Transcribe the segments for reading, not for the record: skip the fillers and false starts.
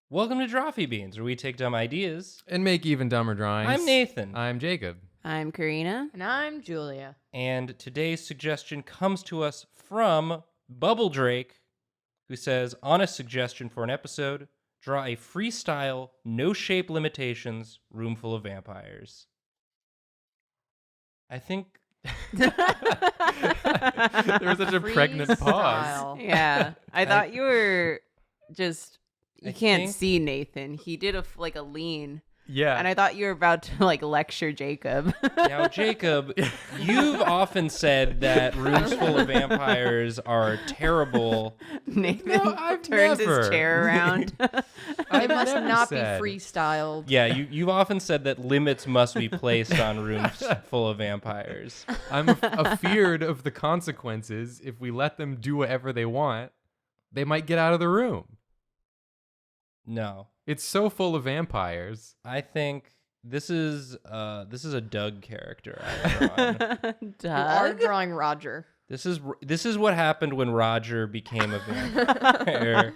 Welcome to Drawfee Beans, where we take dumb ideas and make even dumber drawings. I'm Nathan. I'm Jacob. I'm Karina. And I'm Julia. And today's suggestion comes to us from Bubble Drake, who says, on a suggestion for an episode, draw a freestyle, no shape limitations, room full of vampires. I think... There was such a pregnant pause. Yeah. I thought you were just... You I can't think- see Nathan. He did a lean. Yeah. And I thought you were about to lecture Jacob. Now, Jacob, you've often said that rooms full of vampires are terrible. Nathan I've turns never. his chair around. It must never not said. be freestyled. Yeah, you've often said that limits must be placed on rooms full of vampires. I'm afeared of the consequences. If we let them do whatever they want, they might get out of the room. No. It's so full of vampires. I think this is a Doug character I've drawn. You are Doug? drawing Roger. This is what happened when Roger became a vampire.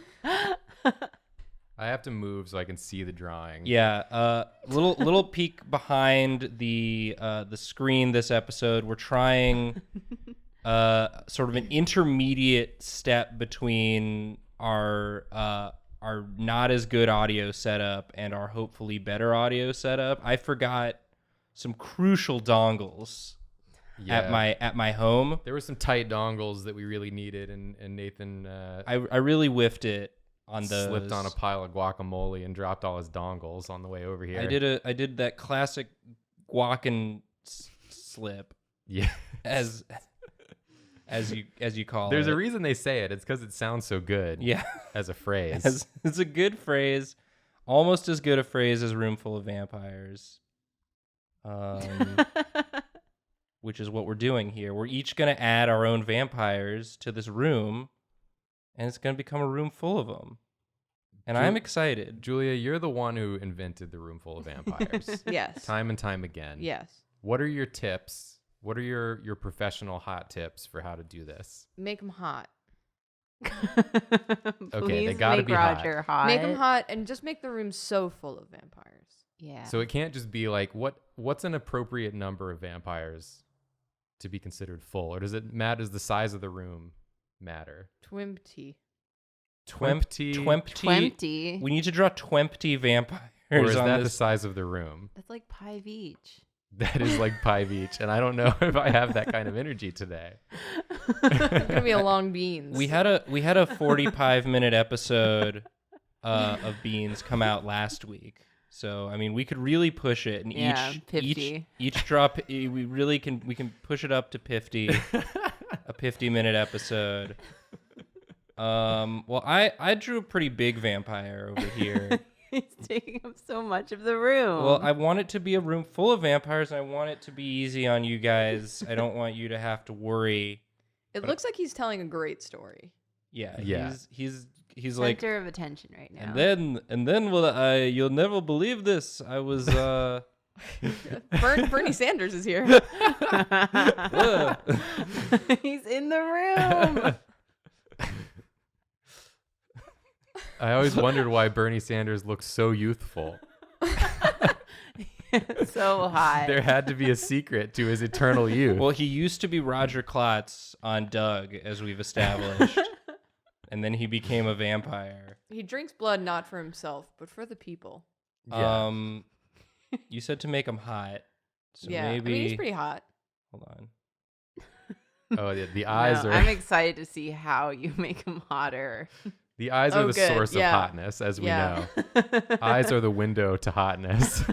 I have to move so I can see the drawing. Yeah, little peek behind the screen this episode. We're trying sort of an intermediate step between our not as good audio setup and our hopefully better audio setup. I forgot some crucial dongles Yeah. at my home. There were some tight dongles that we really needed, and Nathan I really whiffed it on those. slipped on a pile of guacamole and dropped all his dongles on the way over here. I did that classic guac slip Yeah. as you call There's it. a reason they say it. It's because it sounds so good. Yeah. As a phrase. It's a good phrase, almost as good a phrase as room full of vampires. Which is what we're doing here. We're each going to add our own vampires to this room, and it's going to become a room full of them. And I'm excited. Julia, you're the one who invented the room full of vampires. Yes. Time and time again. Yes. What are your tips? What are your professional hot tips for how to do this? Make them hot. Okay, they Please gotta make be hot. Roger hot. Make them hot and just make the room so full of vampires. Yeah. So it can't just be like what's an appropriate number of vampires to be considered full, or does it matter? Does the size of the room matter? Twimpty. Twempty. We need to draw 20 vampires Or is on that the this. size of the room? That's like pie each. That is like pie each, and I don't know if I have that kind of energy today. It's gonna be a long beans. We had a 45-minute episode of Beans come out last week. So I mean, we could really push it, and Yeah, 50. each drop we can push it up to 50, a 50-minute episode. Well, I drew a pretty big vampire over here. He's taking up so much of the room. Well, I want it to be a room full of vampires, and I want it to be easy on you guys. I don't want you to have to worry. It looks like he's telling a great story. Yeah. He's like, center of attention right now. and then you'll never believe this. I was Bernie Sanders is here. He's in the room. I always wondered why Bernie Sanders looks so youthful. So hot. There had to be a secret to his eternal youth. well, he used to be Roger Klotz on Doug, as we've established, and then he became a vampire. He drinks blood not for himself, but for the people. Yeah. You said to make him hot, so yeah. maybe. I mean, he's pretty hot. Hold on. Oh, yeah, the eyes No, are I'm excited to see how you make him hotter. the eyes are Oh, the good, source yeah. of hotness, as we Yeah. know. Eyes are the window to hotness.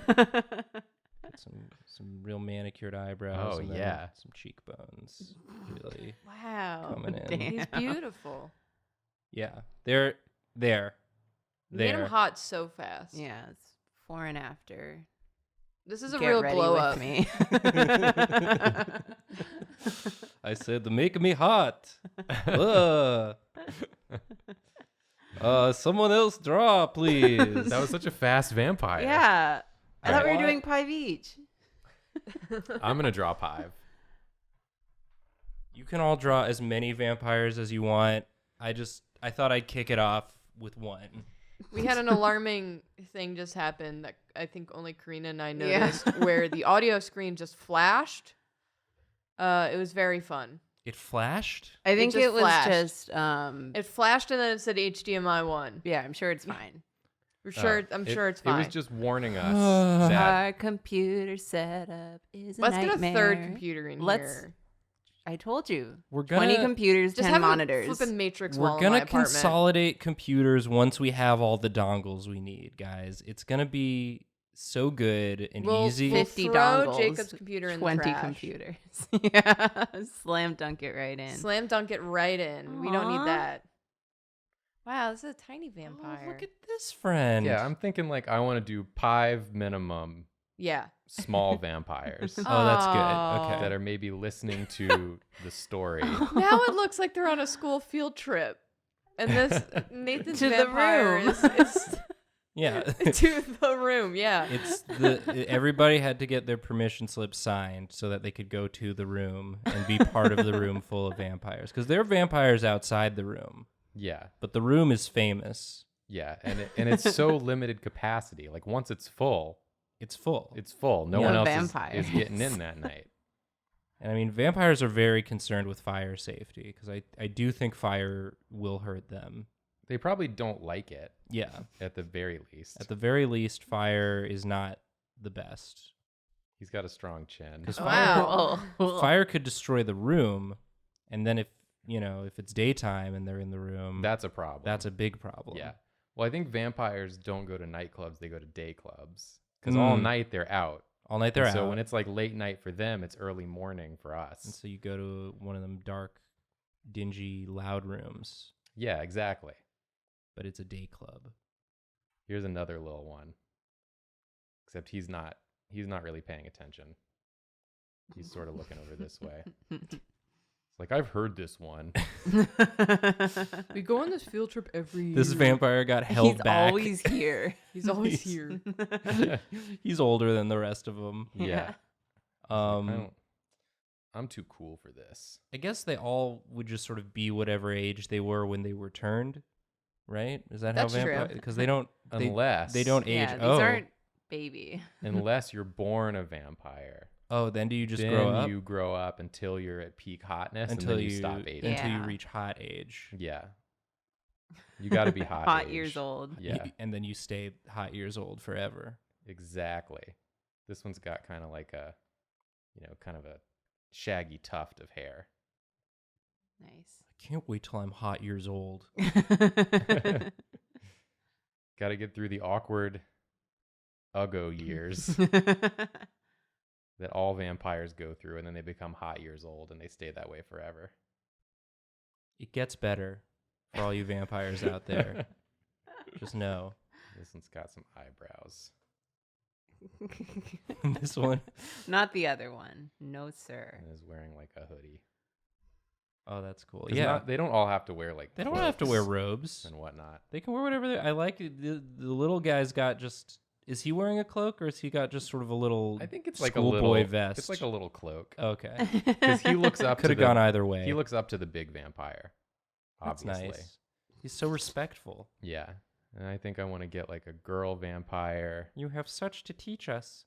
Some real manicured eyebrows. Oh, and then yeah. some cheekbones. Really Wow. coming in. Damn. He's beautiful. Yeah, they're there. You made him There. hot so fast. Yeah, it's before and after. This is a Get real ready blow with up. me. I said they're making me hot. Ugh. Someone else draw, please. That was such a fast vampire. Yeah. I thought we were What? doing pie each. I'm going to draw Pive. You can all draw as many vampires as you want. I thought I'd kick it off with one. We had an alarming thing just happen that I think only Karina and I noticed, where the audio screen just flashed. It was very fun. It flashed? I think just it was flashed. just It flashed and then it said HDMI 1. yeah, I'm sure it's fine. I'm sure it's fine. It was just warning us that Our computer setup is a Let's nightmare. get a third computer in Let's- here. I told you. We're 20 gonna computers, Just 10 have monitors. a flipping matrix we're wall in my gonna apartment. consolidate computers once we have all the dongles we need, guys. It's gonna be so good and easy. We'll 50 throw dongles, Jacob's computer in 20 the trash. computers. Yeah. Slam dunk it right in. Slam dunk it right in. We don't Aw. need that. Wow, this is a tiny Oh, vampire. look at this friend. yeah, I'm thinking like I want to do 5 minimum Yeah. small vampires Oh, that's good. Oh. Okay. that are maybe listening to the story. Now it looks like they're on a school field trip. And this Nathan's To the vampire room. is Yeah. to the room. Yeah. It's everybody had to get their permission slip signed so that they could go to the room and be part of the room full of vampires, because there are vampires outside the room, Yeah, but the room is famous. yeah, and it's so limited capacity. Like once it's full, It's full. it's full. No No one else vampires. is getting in that night. And I mean, vampires are very concerned with fire safety, because I do think fire will hurt them. They probably don't like it Yeah. at the very least. At the very least, fire is not the best. He's got a strong chin. 'Cause Wow. fire could destroy the room, and then if it's daytime and they're in the room, That's a problem. that's a big problem. Yeah. Well, I think vampires don't go to nightclubs; they go to day clubs because all night they're out. All night they're And out. So when it's like late night for them, it's early morning for And us. so you go to one of them dark, dingy, loud rooms, Yeah, exactly. but it's a day club. Here's another little one. Except he's not really paying attention. He's sort of looking over this way. It's like, I've heard this one. We go on this field trip every year. This vampire got held He's back. always here. He's always here. He's older than the rest of them. Yeah. I'm too cool for this. I guess they all would just sort of be whatever age they were when they were turned, right? Is that That's how true. vampires? Because they don't Unless age. Yeah, these oh, aren't baby. unless you're born a vampire. oh, then do you just then grow up you grow up until you're at peak hotness until and then you you stop aging. until you Yeah. reach hot age? Yeah. You got to be hot. Hot age. years old. Yeah, And then you stay hot years old forever. exactly. This one's got kind of like a, kind of a shaggy tuft of hair. Nice. I can't wait till I'm hot years old. Got to get through the awkward Uggo years that all vampires go through, and then they become hot years old, and they stay that way forever. It gets better for all you vampires out there. Just know. This one's got some eyebrows. This one. Not the other one. No, sir. And is wearing like a hoodie. Oh, that's cool. 'Cause Yeah. they don't all have to wear like They don't have to wear cloaks robes. and whatnot. They can wear whatever they. I like it. The little guy's got just. Is he wearing a cloak or has he got just sort of a little? I think it's like a schoolboy little vest. It's like a little cloak Okay. because he looks up. Could to have the, gone either way. He looks up to the big vampire. That's Obviously. nice. He's so respectful. Yeah, and I think I want to get like a girl vampire. You have such to teach us.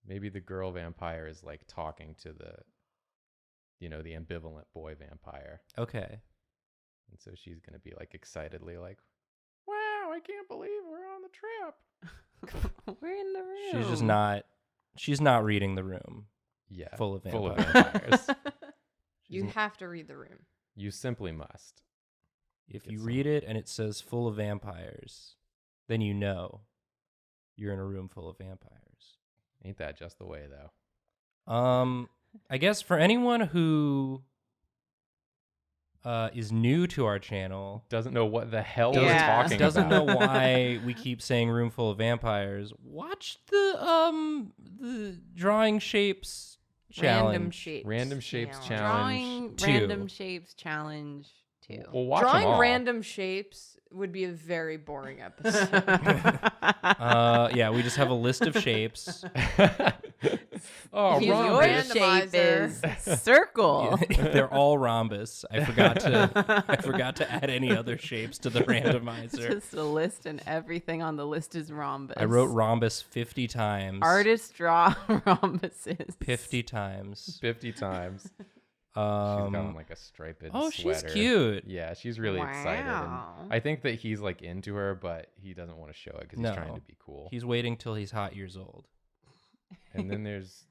Maybe the girl vampire is like talking to the, the ambivalent boy vampire. Okay. And so she's going to be like excitedly like, wow, I can't believe we're on the trip. We're in the room. She's just not. She's not reading the room. Yeah. Full of Full of vampires. vampires. You She's- have to read the room. You simply must. If Get you some. read it and it says full of vampires, then you know you're in a room full of vampires. Ain't that just the way though? I guess for anyone who is new to our channel, Doesn't know what the hell Yeah. we're talking doesn't about. know why we keep saying room full of vampires, watch the drawing shapes challenge. Random shapes. Random shapes Challenge. challenge. Drawing Two. random shapes challenge 2. Well, watch 'em Drawing all. random shapes would be a very boring episode. Yeah, we just have a list of shapes. Oh, Use Your your rhombus. shape randomizer. is circle. They're all rhombus. I forgot to add any other shapes to the randomizer. Just a list, and everything on the list is rhombus. I wrote rhombus 50 times. Artists draw rhombuses. 50 times. 50 times. She's got Um, on like a striped oh, sweater. she's cute. Yeah, she's really excited. And Wow. I think that he's like into her, but he doesn't want to show it because he's trying No. to be cool. He's waiting till he's hot years old. And then there's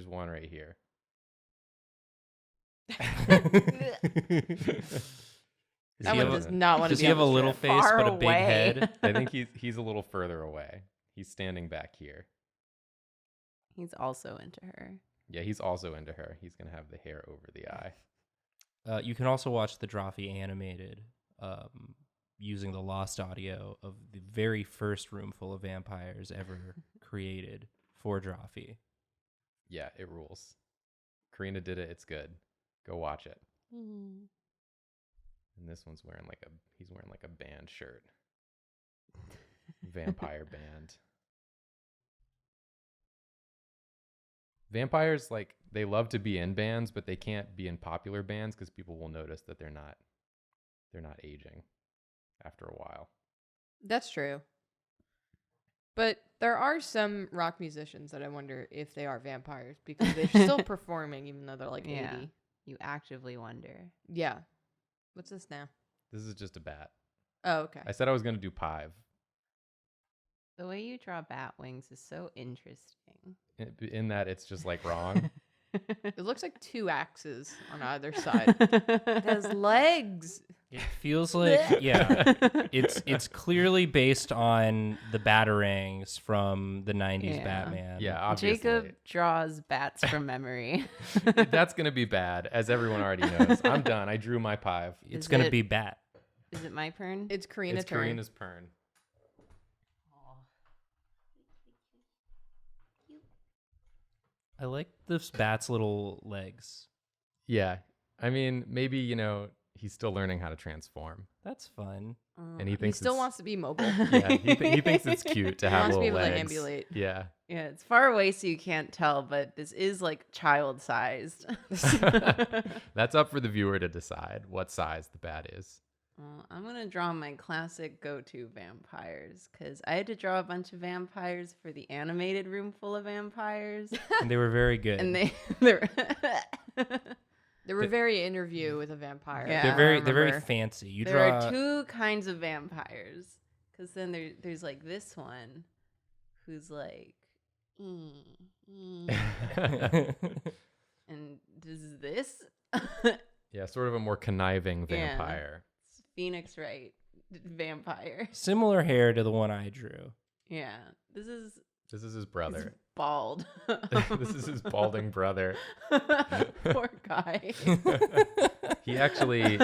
one right here. Does That he one have a- does not want to Does be he on have a the little strip. face Far but a big away. head? I think he's a little further away. He's standing back here. He's also into her. Yeah, he's also into her. He's gonna have the hair over the eye. You can also watch the Drawfee animated using the lost audio of the very first room full of vampires ever created for Drawfee. Yeah, it rules. Karina did it. It's good. Go watch it. And this one's wearing he's wearing like a band shirt. Vampire band. Vampires, like, they love to be in bands, but they can't be in popular bands because people will notice that they're not aging after a while. That's true. But there are some rock musicians that I wonder if they are vampires because they're still performing even though they're like 80. Yeah. You actively wonder. Yeah. What's this now? This is just a bat. Oh, okay. I said I was going to do Pive. The way you draw bat wings is so interesting. In that it's just like wrong. It looks like two axes on either side. It has legs. It feels like, yeah, it's clearly based on the Batarangs from the 90s Yeah. Batman. Yeah, obviously. Jacob draws bats from memory. That's going to be bad, as everyone already knows. I'm done. I drew my Pive. It's Is going to it- be Bat. Is it my turn? It's Karina's It's turn. Karina's turn. I like this bat's little legs. Yeah. I mean, maybe, he's still learning how to transform. That's fun. And he He thinks still it's, wants to be mobile. yeah, he thinks it's cute to He have wants to be little able legs. to ambulate. Yeah. Yeah, it's far away so you can't tell, but this is like child sized. That's up for the viewer to decide what size the bat is. Well, I'm going to draw my classic go-to vampires because I had to draw a bunch of vampires for the animated room full of vampires. And they were very good. And they're They were very interview with a vampire. Yeah. they're I very remember. fancy. You there draw are two kinds of vampires because then there's like this one who's like, and does this. Yeah, sort of a more conniving Yeah. vampire. It's Phoenix Wright vampire. similar hair to the one I drew. Yeah, this is This is his he's brother. bald. This is his balding brother. Poor guy. He actually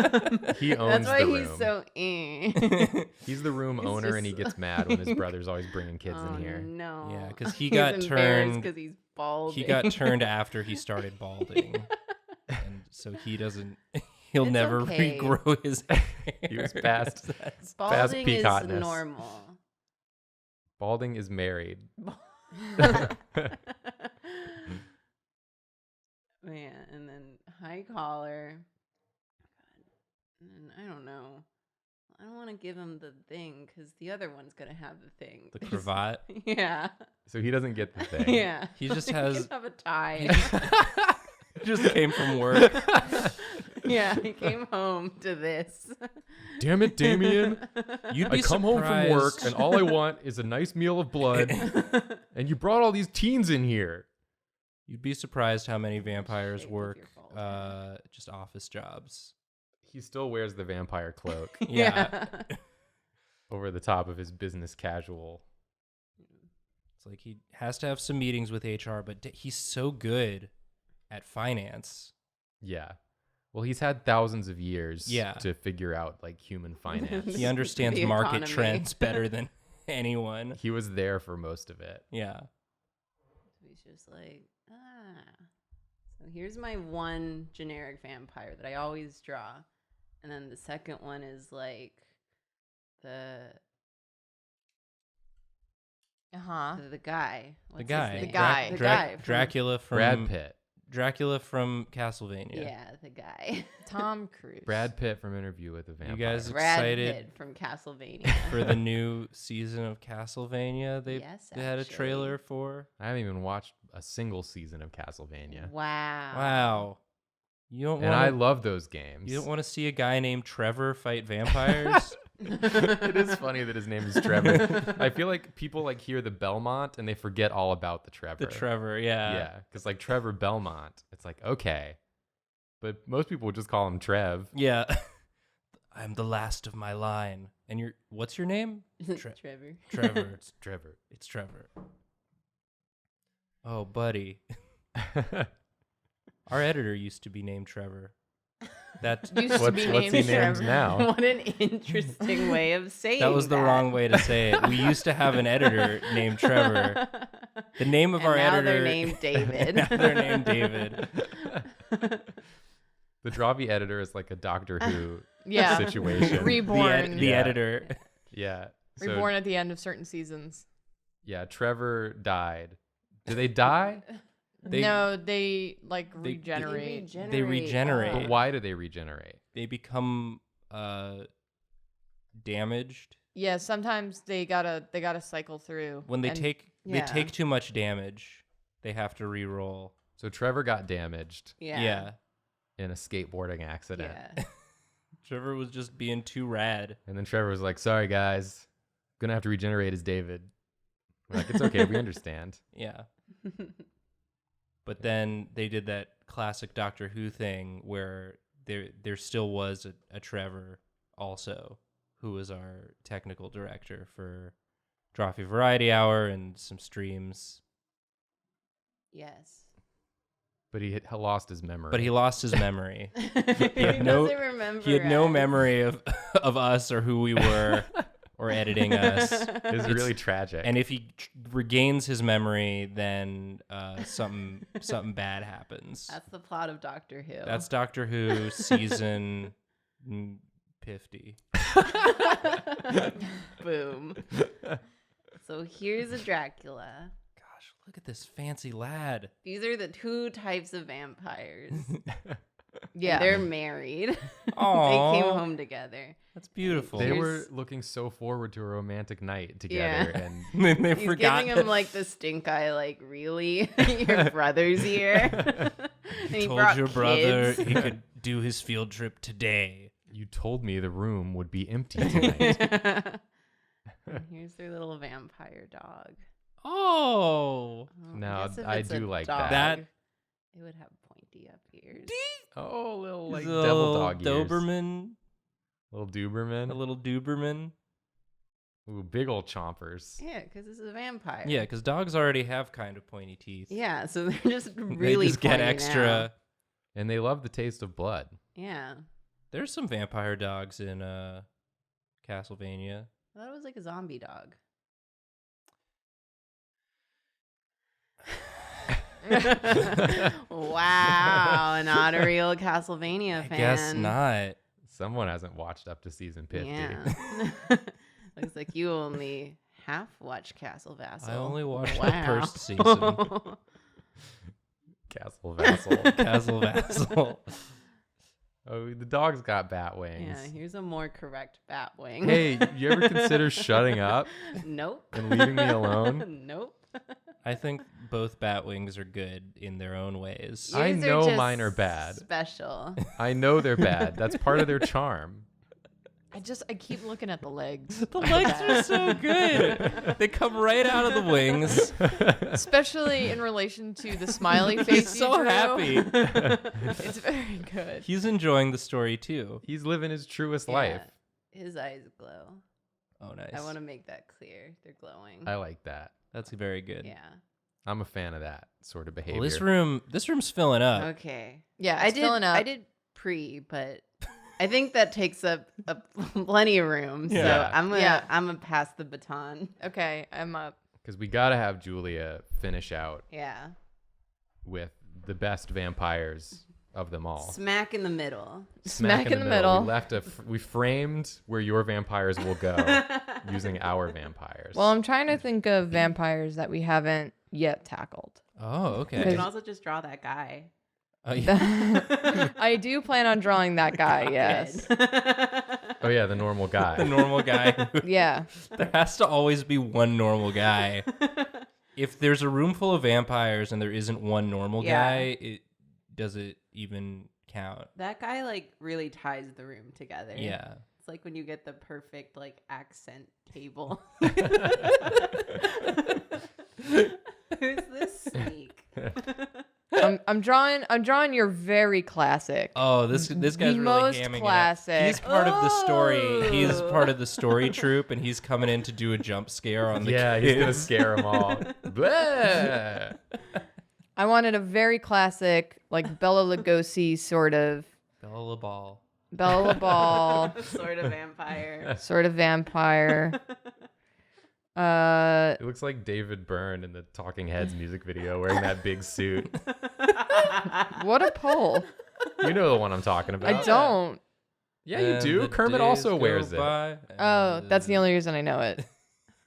he owns That's why the he's room. so. He's the room He's owner, and he just gets mad when his brother's always bringing kids Oh, in here. No. Yeah, 'cause he He's got embarrassed turned- because he's bald. He got turned after he started balding. And so he doesn't he'll It's never okay. regrow his hair. He was past- That's- Balding peak is hotness. normal. Balding is married. Man, and then high collar. God. And then, I don't know. I don't want to give him the thing because the other one's gonna have the thing. The cravat. Yeah. So he doesn't get the thing. Yeah. He just He has can have a tie. he just came from work. Yeah, he came home to this. Damn it, Damien. You'd I be come home from work surprised- and all I want is a nice meal of blood. And you brought all these teens in here. You'd be surprised how many vampires Shave with work your bald head. just office jobs. He still wears the vampire cloak Yeah. over the top of his business casual. It's like he has to have some meetings with HR, but he's so good at finance. Yeah. Well, he's had thousands of years Yeah. to figure out like human finance. He understands The market economy. trends better than anyone. He was there for most of it. Yeah. He's just like, So here's my one generic vampire that I always draw. And then the second one is like the The guy. What's his guy. name? The guy. The guy. From, Dracula from Brad Pitt. Dracula from Castlevania. Yeah, the guy. Tom Cruise. Brad Pitt from Interview with the Vampire. You guys Brad excited Pitt from Castlevania. for the new season of Castlevania? They had a actually. trailer for. I haven't even watched a single season of Castlevania. Wow. Wow. You don't And I want love those games. you don't want to see a guy named Trevor fight vampires? It is funny that his name is Trevor. I feel like people like hear the Belmont and they forget all about the Trevor. The Trevor, yeah. Yeah, because like Trevor Belmont, it's like, okay. But most people would just call him Trev. Yeah. I'm the last of my line. And what's your name? Trevor. Trevor. It's Trevor. It's Trevor. Oh, buddy. Our editor used to be named Trevor. That Used to What's be he named named Trevor. now? What an interesting way of saying that was the wrong way to say it. We used to have an editor named Trevor. The name of And our now editor. they're named David. Now they're named David. The Drawfee editor is like a Doctor Who Yeah. situation. Reborn. The Yeah. editor. Yeah. So, Reborn at the end of certain seasons. yeah, Trevor died. Do they die? No, they like they- regenerate. They regenerate. But why do they regenerate? They become damaged Yeah, sometimes they gotta cycle through. when they and- take Yeah. too much damage. They have to re-roll. So Trevor got damaged Yeah. in a skateboarding accident. Yeah. Trevor was just being too rad. And then Trevor was like, sorry, guys. Gonna have to regenerate as David. We're like, it's okay. We understand. Yeah. But then they did that classic Doctor Who thing where there still was a Trevor also, who was our technical director for Drawfee Variety Hour and some streams. Yes. But he had lost his memory. But he lost his memory. He had no- doesn't remember. He had no us. memory of us or who we were or editing us. It was really tragic. And if he regains his memory, then something bad happens. That's the plot of Doctor Who. That's Doctor Who season 50. Boom. So here's a Dracula. Gosh, look at this fancy lad. These are the two types of vampires. Yeah. They're married. They Aww. came home together. That's beautiful. they Here's- were looking so forward to a romantic night together. Yeah. And Then they He's forgot giving that him like the stink eye, like, really? Your brother's here? And he told brought your brother kids. he could do his field trip today. you told me the room would be empty tonight. And here's their little vampire dog. Oh. Oh, Now, guess if I it's a do like dog, that. It would have pointy up ears. Oh, little like He's a devil little dog ears. Doberman. Little Duberman. A little Duberman. Ooh, big old chompers. Yeah, because this is a vampire. Yeah, because dogs already have kind of pointy teeth. Yeah, so they're just really they just get pointy extra. now. And they love the taste of blood. Yeah. There's some vampire dogs in Castlevania. I thought it was like a zombie dog. Wow, not a real Castlevania I fan. guess not. Someone hasn't watched up to season 50. Yeah. Looks like you only half watched Castle Vassal. I only watched the Wow. first season. Castle Vassal. Castle Vassal. Oh, the dog's got bat wings. Yeah, here's a more correct bat wing. Hey, you ever consider shutting up Nope. and leaving me alone? Nope. I think both bat wings are good in their own ways. I Yours are know just mine are bad. Special. I know they're bad. That's part of their charm. I keep looking at the legs. The legs are so good. They come right out of the wings. Especially in relation to the smiley face. He's you so drew. happy. It's very good. He's enjoying the story too. He's living his truest Yeah, life. His eyes glow. Oh, nice. I want to make that clear. They're glowing. I like that. That's very good. Yeah. I'm a fan of that sort of behavior. Well, this room's filling up. Okay. Yeah, I it's did. filling up. I did but I think that takes up plenty of room. Yeah. So Yeah. I'm gonna pass the baton. Okay, I'm up. Because we got to have Julia finish out Yeah. with the best vampires of them all. Smack in the middle. Smack in the middle. We framed where your vampires will go using our vampires. Well, I'm trying to think of vampires that we haven't yet tackled. Oh, You okay. can also just draw that guy. Oh, yeah. I do plan on drawing that guy, yes. Oh yeah, the normal guy. The normal guy. Yeah. There has to always be one normal guy. If there's a room full of vampires and there isn't one normal guy, does it even count? That guy like really ties the room together. Yeah. It's like when you get the perfect like accent table. Who's this sneak? I'm drawing your very classic. Oh, this guy's The really most hamming classic. it up. He's part of the story. Oh. He's part of the story troupe, and he's coming in to do a jump scare on the Yeah, kids. he's gonna scare them all. Blah! I wanted a very classic, like Bela Lugosi sort of Bella LaBall. Bela Ball Sort of vampire. sort of vampire. It looks like David Byrne in the Talking Heads music video wearing that big suit. What a pull. You know the one I'm talking about. I don't. Yeah, you And do. the Kermit days also go wears it. by, Oh, and that's the only reason I know it.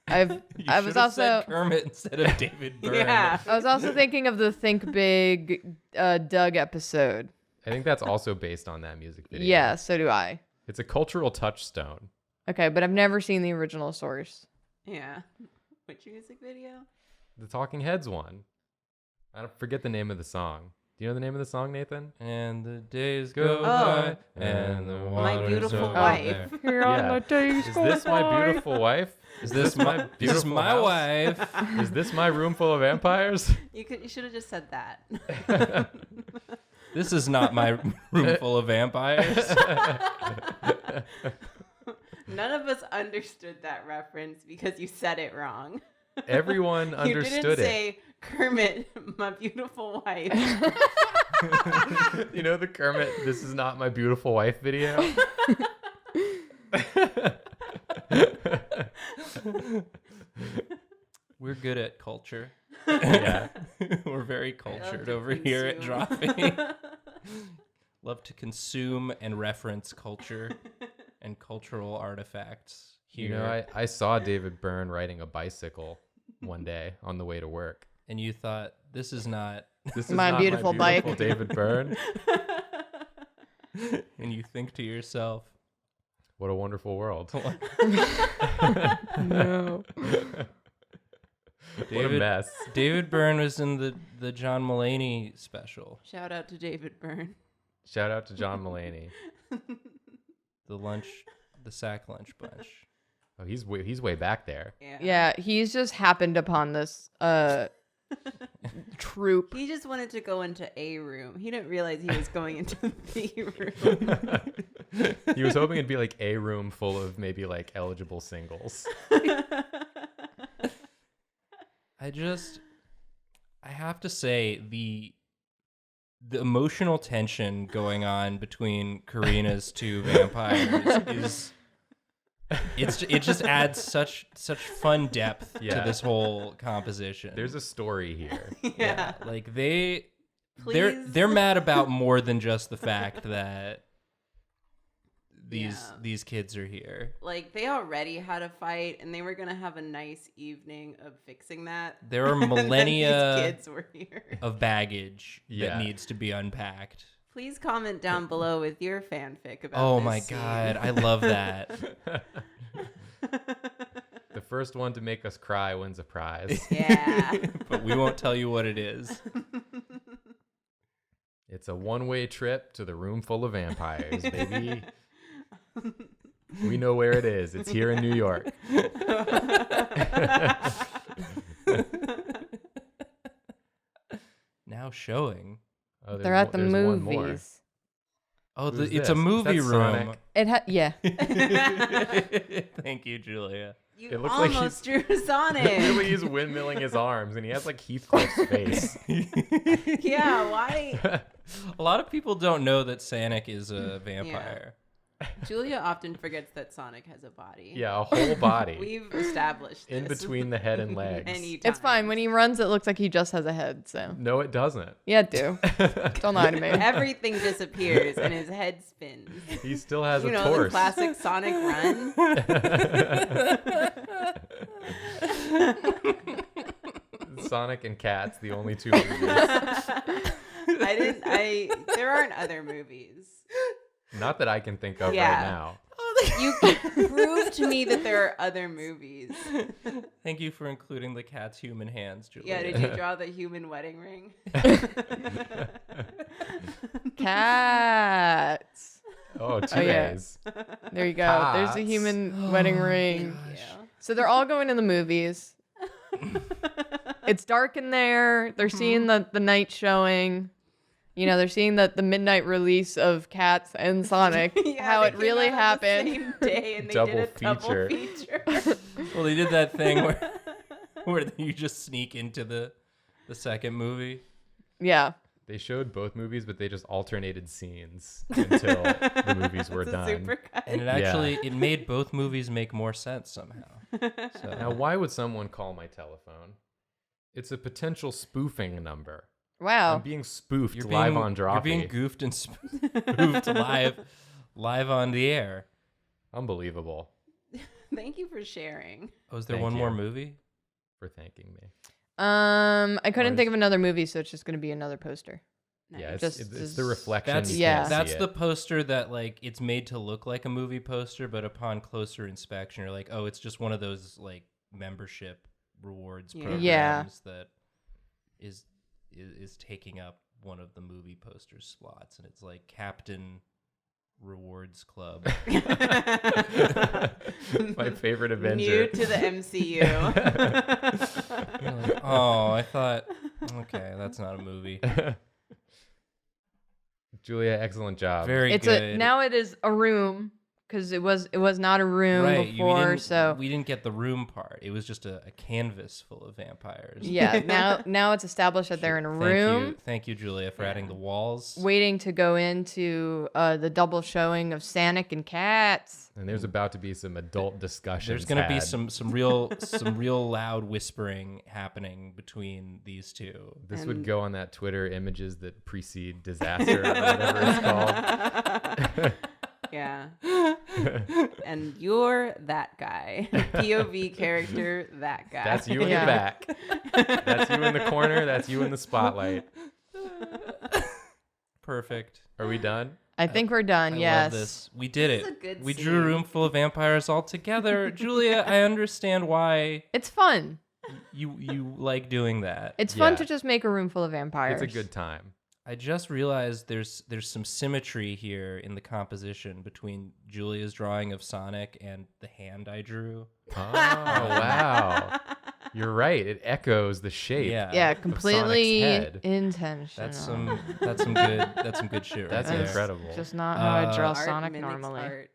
I was should've also said Kermit instead of David Byrne. Yeah. I was also thinking of the Think Big Doug episode. I think that's also based on that music video. Yeah, so do I. It's a cultural touchstone. Okay, but I've never seen the original source. Yeah. Which music video? The Talking Heads one. I don't forget the name of the song. Do you know the name of the song, Nathan? And the days Go go by, by, and the My water's Beautiful over Wife. there. Here on the days Is this my beautiful wife? Is this my beautiful my house? wife? Is this my room full of vampires? You should have just said that. This is not my room full of vampires. None of us understood that reference because you said it wrong. Everyone You understood didn't it. say Kermit, my beautiful wife. You know the Kermit, this is not my beautiful wife video? We're good at culture. Yeah. We're very I love cultured to over here at consume. Drawfee. Love to consume and reference culture and cultural artifacts here. You know, I saw David Byrne riding a bicycle one day on the way to work. And you thought, this is not... This is My not beautiful bike. David Byrne. And you think to yourself, What a wonderful world. No. What a mess. David Byrne was in the John Mulaney special. Shout out to David Byrne. Shout out to John Mulaney. The sack lunch bunch. Oh, he's way back there. Yeah, he's just happened upon this troop. He just wanted to go into a room. He didn't realize he was going into the room. He was hoping it'd be like a room full of maybe like eligible singles. I have to say the emotional tension going on between Karina's two vampires it just adds such fun depth to Yeah. this whole composition. There's a story here. Yeah. Like Please. they're mad about more than just the fact that these kids are here. Like they already had a fight and they were going to have a nice evening of fixing that. There are And then millennia these kids were here. of baggage Yeah. that needs to be unpacked. Please comment down below with your fanfic about Oh this my scene. god, I love that. The first one to make us cry wins a prize. Yeah. But we won't tell you what it is. It's a one-way trip to the room full of vampires, baby. We know where it is. It's here in New York. Now showing. Oh, They're at the there's one more. movies. Oh, Who's it's this? a Is movie that room. Sonic? Yeah. Thank you, Julia. You It looks like almost drew Sonic. Really, he's windmilling his arms, and he has like Heathcliff's face. Yeah, why? A lot of people don't know that Sonic is a vampire. Julia often forgets that Sonic has a body. Yeah, a whole body. We've established in this between the head and legs. many It's fine. times. When he runs, it looks like he just has a head. So No, it doesn't. yeah, it do. Don't lie to me. Everything disappears and his head spins. He still has You a know, torso. the classic Sonic run. Sonic and Cats, the only two movies. There aren't other movies. Not that I can think of Yeah. right now. You prove to me that there are other movies. Thank you for including the cat's human hands, Julia. Yeah, did you draw the human wedding ring? Cats. Oh, two Oh, yeah. A's. There you go. There's a Cats. human wedding ring. Yeah. So they're all going to the movies. It's dark in there. They're seeing the night showing. You know, they're seeing the midnight release of Cats and Sonic. Yeah, how they it came really out on the happened. same day and they Double did a feature. double feature. Well, they did that thing where you just sneak into the second movie. Yeah. They showed both movies, but they just alternated scenes until the movies were It's a done. supercut. And it actually it made both movies make more sense somehow. So Now, why would someone call my telephone? It's a potential spoofing number. Wow. I'm being spoofed you're live being, on Drawfee. You're being goofed and spoofed live on the air. Unbelievable. Thank you for sharing. Oh, is there Thank one more you. movie? For thanking me. I couldn't Or think is- of another movie, so it's just going to be another poster. Yeah, Nice. it's the reflection. That's you yeah. can't see That's it. the poster that like it's made to look like a movie poster, but upon closer inspection, you're like, oh, it's just one of those like membership rewards Yeah. programs Yeah. that is taking up one of the movie poster slots, and it's like Captain Rewards Club. My favorite Avenger. New to the MCU. You're like, oh, I thought, okay, that's not a movie. Julia, excellent job. Very It's good. now it is a room because it was not a room right, before. So we didn't get the room part. It was just a canvas full of vampires. yeah, now it's established that they're in a room. Thank you, Julia, for adding the walls. Waiting to go into the double showing of Sonic and Cats. And there's about to be some adult discussions. There's going to be had. some real loud whispering happening between these two. This would And- go on that Twitter images that precede disaster or whatever it's called. Yeah. And you're that guy. POV character, that guy. That's you in Yeah. the back. That's you in the corner. That's you in the spotlight. Perfect. Are we done? I think we're done. I Yes. love this. We did This is it. a good We drew a scene. room full of vampires all together. Julia, I understand why It's fun. you like doing that. It's fun Yeah. to just make a room full of vampires. It's a good time. I just realized there's some symmetry here in the composition between Julia's drawing of Sonic and the hand I drew. Oh, wow. You're right. It echoes the shape. Yeah. Yeah, Sonic's completely head. intentional. That's some good shit. That's right there. incredible. Just not how I draw Art Sonic mimics normally. art.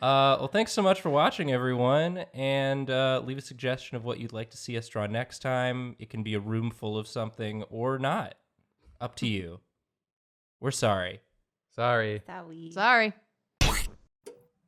Well, thanks so much for watching, everyone, and leave a suggestion of what you'd like to see us draw next time. It can be a room full of something or not. Up to you. We're sorry. Sorry. Sorry. Sorry.